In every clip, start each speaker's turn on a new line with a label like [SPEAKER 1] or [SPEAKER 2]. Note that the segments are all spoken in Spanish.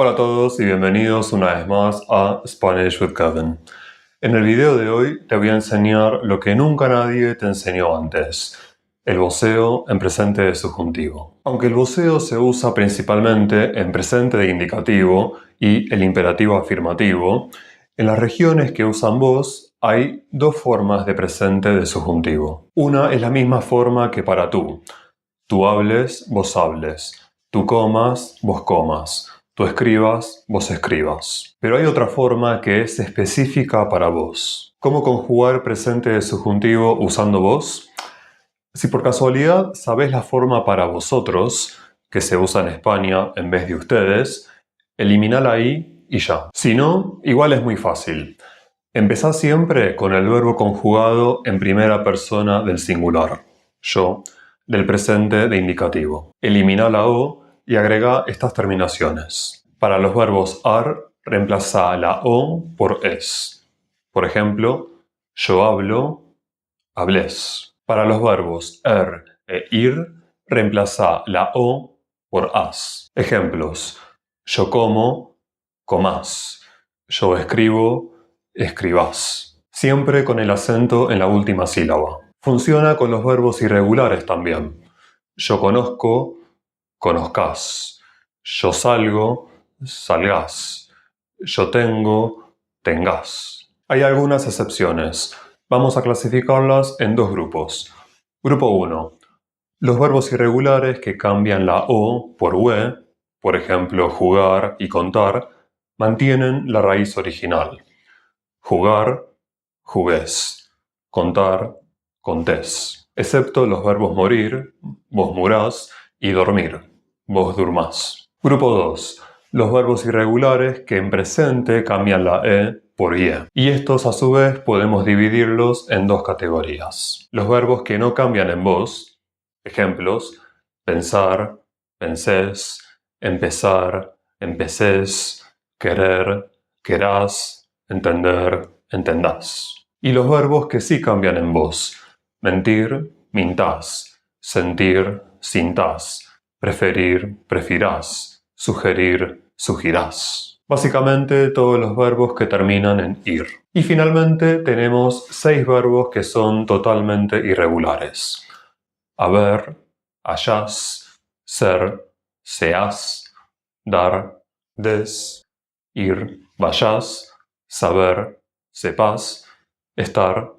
[SPEAKER 1] Hola a todos y bienvenidos una vez más a Spanish with Kevin. En el video de hoy te voy a enseñar lo que nunca nadie te enseñó antes: el voceo en presente de subjuntivo. Aunque el voceo se usa principalmente en presente de indicativo y el imperativo afirmativo, en las regiones que usan vos hay dos formas de presente de subjuntivo. Una es la misma forma que para tú. Tú hables, vos hables. Tú comas, vos comas. Tú escribas, vos escribas. Pero hay otra forma que es específica para vos. ¿Cómo conjugar presente de subjuntivo usando vos? Si por casualidad sabés la forma para vosotros, que se usa en España en vez de ustedes, eliminala ahí y ya. Si no, igual es muy fácil. Empezá siempre con el verbo conjugado en primera persona del singular, yo, del presente de indicativo. Elimina la O y agrega estas terminaciones. Para los verbos ar, reemplaza la O por es. Por ejemplo, yo hablo, hables. Para los verbos e ir, reemplaza la O por as. Ejemplos: yo como, comás. Yo escribo, escribás. Siempre con el acento en la última sílaba. Funciona con los verbos irregulares también. Yo conozco, conozcás. Yo salgo, salgás. Yo tengo, tengás. Hay algunas excepciones. Vamos a clasificarlas en dos grupos. Grupo 1. Los verbos irregulares que cambian la O por UE, por ejemplo, jugar y contar, mantienen la raíz original. Jugar, jugués. Contar, contés. Excepto los verbos morir, vos murás, y dormir, vos durmás. Grupo 2. Los verbos irregulares que en presente cambian la E por IE. Y estos a su vez podemos dividirlos en dos categorías. Los verbos que no cambian en voz, ejemplos: pensar, pensés, empezar, empecés, querer, querás, entender, entendás. Y los verbos que sí cambian en voz: mentir, mintás, sentir, sintás, preferir, prefirás, sugerir, sugirás. Básicamente todos los verbos que terminan en ir. Y finalmente tenemos 6 verbos que son totalmente irregulares: haber, hayas, ser, seas, dar, des, ir, vayas, saber, sepas, estar,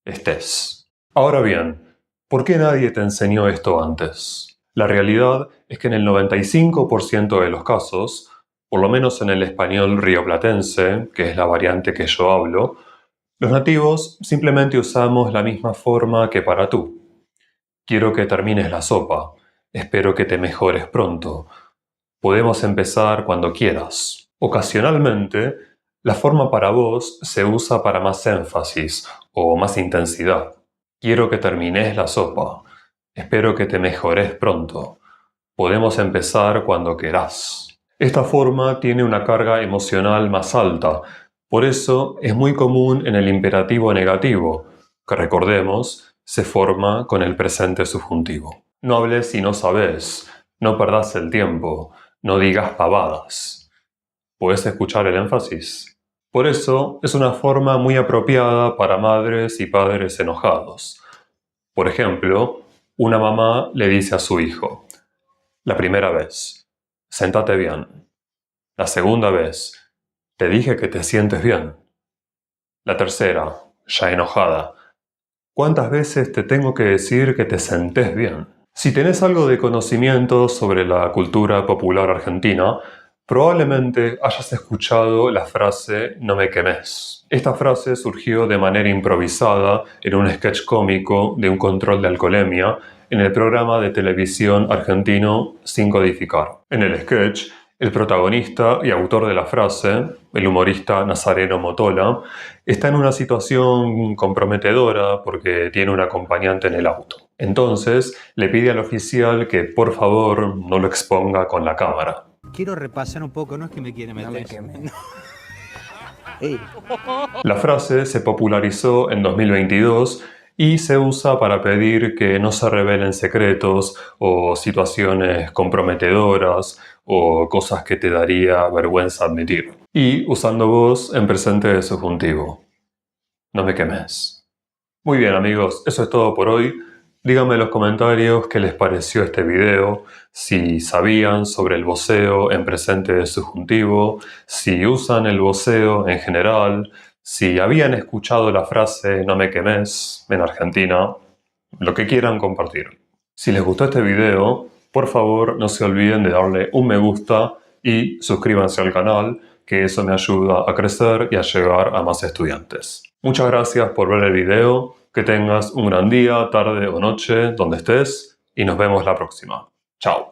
[SPEAKER 1] estés. Ahora bien, ¿por qué nadie te enseñó esto antes? La realidad es que en el 95% de los casos, por lo menos en el español rioplatense, que es la variante que yo hablo, los nativos simplemente usamos la misma forma que para tú. Quiero que termines la sopa. Espero que te mejores pronto. Podemos empezar cuando quieras. Ocasionalmente, la forma para vos se usa para más énfasis o más intensidad. Quiero que termines la sopa. Espero que te mejores pronto. Podemos empezar cuando querás. Esta forma tiene una carga emocional más alta. Por eso es muy común en el imperativo negativo, que, recordemos, se forma con el presente subjuntivo. No hables si no sabés. No perdás el tiempo. No digas pavadas. ¿Puedes escuchar el énfasis? Por eso es una forma muy apropiada para madres y padres enojados. Por ejemplo, una mamá le dice a su hijo: la primera vez, sentate bien. La segunda vez, te dije que te sientes bien. La tercera, ya enojada: ¿cuántas veces te tengo que decir que te sentes bien? Si tenés algo de conocimiento sobre la cultura popular argentina, probablemente hayas escuchado la frase "no me quemés". Esta frase surgió de manera improvisada en un sketch cómico de un control de alcoholemia en el programa de televisión argentino Sin Codificar. En el sketch, el protagonista y autor de la frase, el humorista Nazareno Motola, está en una situación comprometedora porque tiene un acompañante en el auto. Entonces, le pide al oficial que por favor no lo exponga con la cámara.
[SPEAKER 2] Quiero repasar un poco, no es que me quiere meter.
[SPEAKER 3] No me quemes.
[SPEAKER 1] La frase se popularizó en 2022 y se usa para pedir que no se revelen secretos o situaciones comprometedoras o cosas que te daría vergüenza admitir. Y usando vos en presente de subjuntivo. No me quemes. Muy bien amigos, eso es todo por hoy. Díganme en los comentarios qué les pareció este video, si sabían sobre el voceo en presente de subjuntivo, si usan el voceo en general, si habían escuchado la frase no me quemes en Argentina, lo que quieran compartir. Si les gustó este video, por favor no se olviden de darle un me gusta y suscríbanse al canal, que eso me ayuda a crecer y a llegar a más estudiantes. Muchas gracias por ver el video, que tengas un gran día, tarde o noche, donde estés, y nos vemos la próxima. Chao.